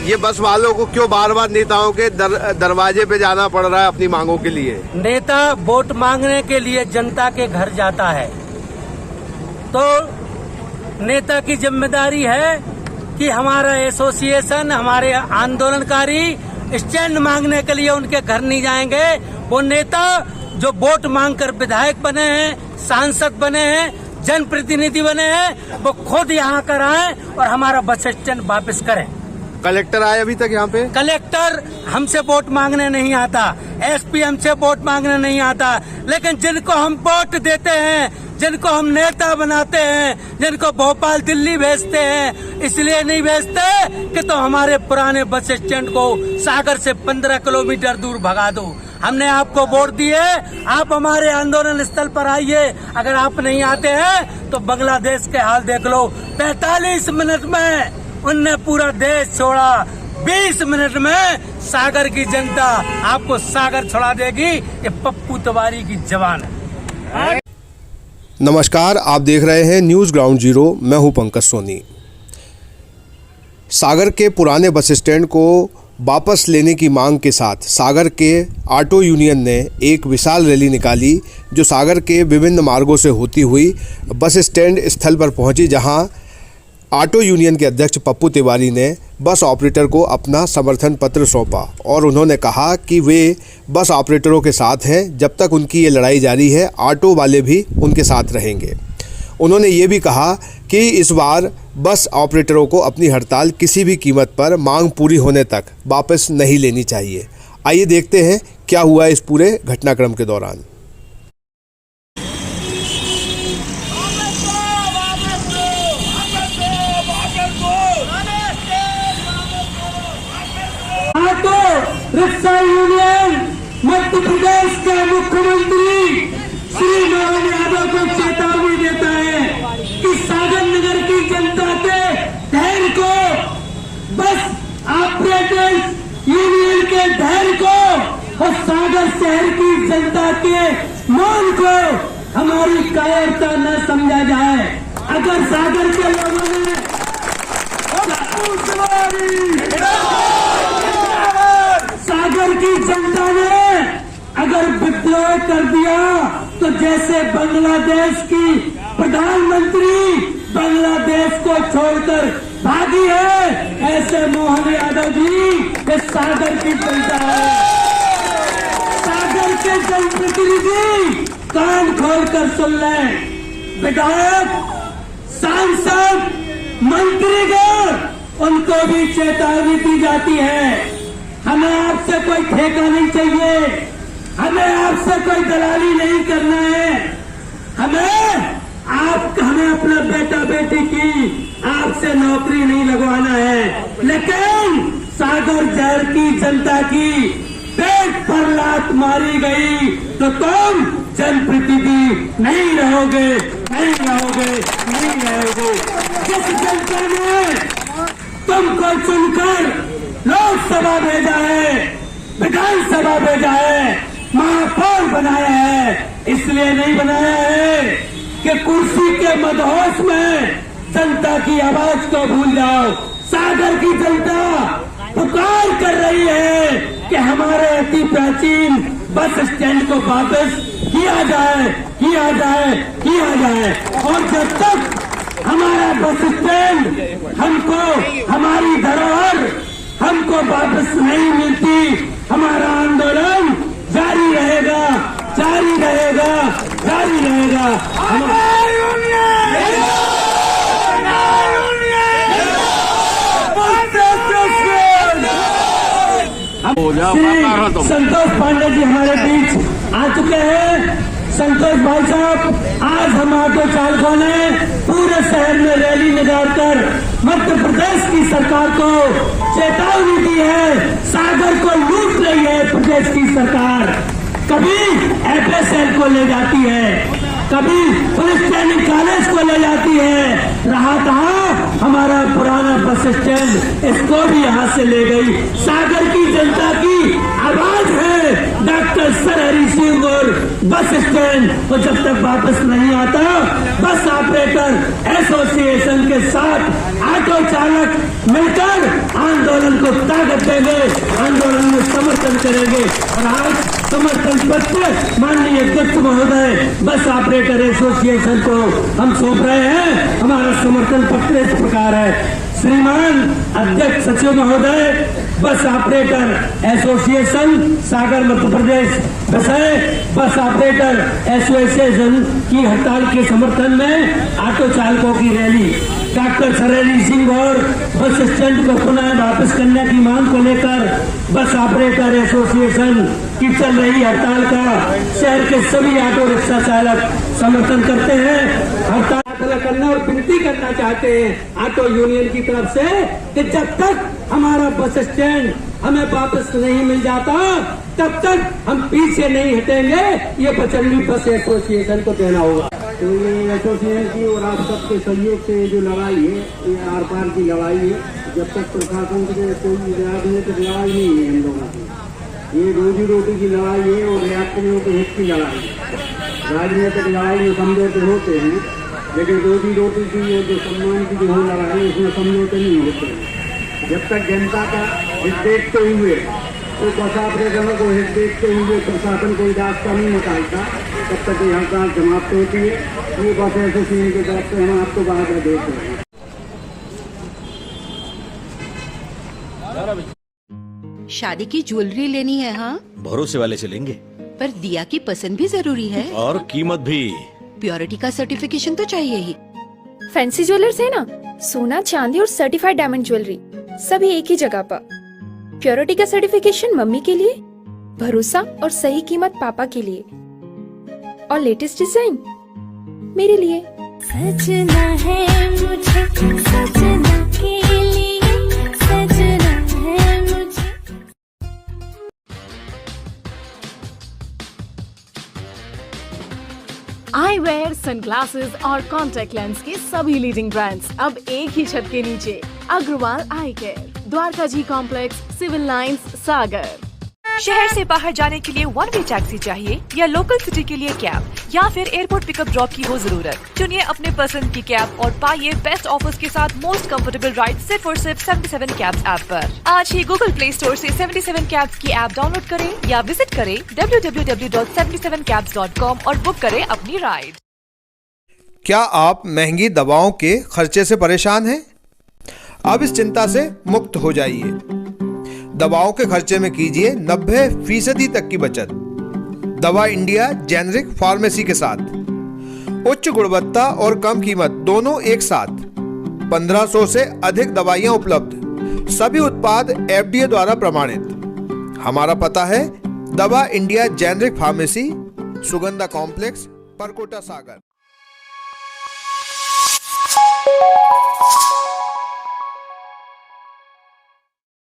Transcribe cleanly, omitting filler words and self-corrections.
ये बस वालों को क्यों बार बार नेताओं के दरवाजे पे जाना पड़ रहा है अपनी मांगों के लिए? नेता वोट मांगने के लिए जनता के घर जाता है, तो नेता की जिम्मेदारी है कि हमारा एसोसिएशन, हमारे आंदोलनकारी स्टैंड मांगने के लिए उनके घर नहीं जाएंगे। वो नेता जो वोट मांगकर विधायक बने हैं, सांसद बने हैं, जनप्रतिनिधि बने हैं, वो खुद यहाँ कर आए और हमारा बस स्टैंड वापस करें। कलेक्टर आए अभी तक यहाँ पे? कलेक्टर हमसे वोट मांगने नहीं आता, एसपी हमसे वोट मांगने नहीं आता, लेकिन जिनको हम वोट देते हैं, जिनको हम नेता बनाते हैं, जिनको भोपाल दिल्ली भेजते हैं, इसलिए नहीं भेजते कि तो हमारे पुराने बस स्टैंड को सागर से 15 किलोमीटर दूर भगा दो। हमने आपको वोट दिए, आप हमारे आंदोलन स्थल पर आइए। अगर आप नहीं आते हैं तो बांग्लादेश के हाल देख लो। 45 मिनट में उनने पूरा देश छोड़ा, 20 मिनट में सागर की जनता आपको सागर छोड़ा देगी। ये पप्पू तिवारी की जवान है। नमस्कार, आप देख रहे हैं न्यूज़ ग्राउंड जीरो। मैं हूं पंकज सोनी। सागर के पुराने बस स्टैंड को वापस लेने की मांग के साथ सागर के ऑटो यूनियन ने एक विशाल रैली निकाली, जो सागर के विभिन्न मार्गों से होती हुई बस स्टैंड स्थल पर पहुंची, जहां ऑटो यूनियन के अध्यक्ष पप्पू तिवारी ने बस ऑपरेटर को अपना समर्थन पत्र सौंपा और उन्होंने कहा कि वे बस ऑपरेटरों के साथ हैं। जब तक उनकी ये लड़ाई जारी है, ऑटो वाले भी उनके साथ रहेंगे। उन्होंने ये भी कहा कि इस बार बस ऑपरेटरों को अपनी हड़ताल किसी भी कीमत पर मांग पूरी होने तक वापस नहीं लेनी चाहिए। आइए देखते हैं क्या हुआ इस पूरे घटनाक्रम के दौरान। रिक्शा यूनियन मध्य प्रदेश के मुख्यमंत्री श्री मोहन यादव को चेतावनी देता है कि सागर नगर की जनता के धैर्य को, बस ऑपरेटर्स यूनियन के धैर्य को और सागर शहर की जनता के मौन को हमारी कायरता न समझा जाए। अगर सागर के लोगों ने सागर की जनता ने अगर विद्रोह कर दिया तो जैसे बांग्लादेश की प्रधानमंत्री बांग्लादेश को छोड़कर भागी है, ऐसे मोहन यादव जी ये सागर की जनता है। सागर के जनप्रतिनिधि कान खोलकर सुन लें। विधायक, सांसद, मंत्रीगण, उनको भी चेतावनी दी जाती है। हमें आपसे कोई ठेका नहीं चाहिए, हमें आपसे कोई दलाली नहीं करना है। हमें अपना बेटा बेटी की आपसे नौकरी नहीं लगवाना है। लेकिन सागर शहर की जनता की पेट पर लात मारी गई तो तुम जनप्रतिनिधि नहीं रहोगे, नहीं रहोगे, नहीं रहोगे। जिस जनता ने तुमको चुनकर लोकसभा भेजा है, विधानसभा भेजा है, महापौर बनाया है, इसलिए नहीं बनाया है कि कुर्सी के मदहोश में जनता की आवाज को भूल जाओ। सागर की जनता पुकार कर रही है कि हमारे अति प्राचीन बस स्टैंड को वापस किया जाए, किया जाए, किया जाए। और जब तक हमारा बस स्टैंड हमको, हमारी धरोहर हमको वापस नहीं मिलती, हमारा आंदोलन जारी रहेगा, जारी रहेगा, जारी रहेगा। संतोष पांडे जी हमारे बीच आ चुके हैं। संतोष भाई साहब, आज हम ऑटो चालकों ने पूरे शहर में रैली निकालकर मध्य प्रदेश की सरकार को चेतावनी दी है। सागर को लूट रही है प्रदेश की सरकार, कभी एफएसएल को ले जाती है, कभी पुलिस ट्रेनिंग कॉलेज को ले जाती है। रहा कहाँ हमारा पुराना बस स्टैंड, इसको भी यहाँ से ले गई। सागर की जनता की आवाज है डॉक्टर सर हरि सिंह और बस स्टैंड, तो जब तक वापस नहीं आता बस ऑपरेटर एसोसिएशन के साथ ऑटो चालक मिलकर आंदोलन को ताकत देंगे, आंदोलन में समर्थन करेंगे। और आज समर्थन पत्र माननीय अध्यक्ष महोदय बस ऑपरेटर एसोसिएशन को हम सौंप रहे हैं। हमारा समर्थन पत्र इस प्रकार है। श्रीमान अध्यक्ष सचिव महोदय, बस ऑपरेटर एसोसिएशन सागर मध्य प्रदेश विषय बस ऑपरेटर एसोसिएशन की हड़ताल के समर्थन में ऑटो चालकों की रैली डॉक्टर सरेली सिंह और बस स्टैंड को पुनः वापस करने की मांग को लेकर बस ऑपरेटर एसोसिएशन की चल रही हड़ताल का शहर के सभी ऑटो रिक्शा चालक समर्थन करते हैं। हड़ताल करना और विनती करना चाहते हैं ऑटो यूनियन की तरफ से कि जब तक हमारा बस स्टैंड हमें वापस नहीं मिल जाता तब तक हम पीछे नहीं हटेंगे। ये बचंडी बस एसोसिएशन को देना होगा। तो ये एसोसिएशन की और आप सबके सहयोग से जो लड़ाई है, ये आर पार की लड़ाई है। जब तक प्रशासन से कोई राजनीतिक लड़ाई नहीं है हम लोगों की, ये रोजी रोटी की लड़ाई है और यात्रियों के हित की लड़ाई है। राजनीतिक लड़ाई में समझौते होते हैं, लेकिन रोजी रोटी की और जो सम्मान की जो लड़ाई है उसमें समझौते नहीं होते हैं। जब तक जनता का हित देखते हुए, तो बस ऑपरेटरों को हित देखते हुए प्रशासन कोई रास्ता नहीं निकालता, तब तक ये हड़ताल समाप्त होती है। ये बस एसोसिएशन की तरफ से हम आपको बाहर देते हैं। शादी की ज्वेलरी लेनी है। हाँ, भरोसे वाले से लेंगे। पर दिया की पसंद भी जरूरी है और कीमत भी। प्योरिटी का सर्टिफिकेशन तो चाहिए ही। फैंसी ज्वेलर्स है ना, सोना चांदी और सर्टिफाइड डायमंड ज्वेलरी सभी एक ही जगह पर। प्योरिटी का सर्टिफिकेशन मम्मी के लिए, भरोसा और सही कीमत पापा के लिए, और लेटेस्ट डिजाइन मेरे लिए। सजना है मुझे, सजना के लिए, सजना है मुझे। आई वेयर, सनग्लासेस और कॉन्टैक्ट लेंस के सभी लीडिंग ब्रांड्स अब एक ही छत के नीचे। अग्रवाल आई केयर, द्वारका जी कॉम्प्लेक्स, सिविल लाइंस, सागर। शहर से बाहर जाने के लिए वन वे टैक्सी चाहिए या लोकल सिटी के लिए कैब या फिर एयरपोर्ट पिकअप ड्रॉप की हो जरूरत? चुनिए अपने पसंद की कैब और पाइए बेस्ट ऑफर्स के साथ मोस्ट कंफर्टेबल राइड सिर्फ और सिर्फ 77 कैब्स ऐप पर। आज ही गूगल प्ले स्टोर से 77 कैब्स की ऐप डाउनलोड करें या विजिट करें www.77cabs.com और बुक करें अपनी राइड। क्या आप महंगी दवाओं के खर्चे से परेशान हैं? अब इस चिंता से मुक्त हो जाइए। दवाओं के खर्चे में कीजिए 90% तक की बचत। दवा इंडिया जेनेरिक फार्मेसी के साथ उच्च गुणवत्ता और कम कीमत दोनों एक साथ। 1500 से अधिक दवाइयां उपलब्ध, सभी उत्पाद FDA द्वारा प्रमाणित। हमारा पता है Dawaa India generic pharmacy, Sugandha complex, Parkota, सागर।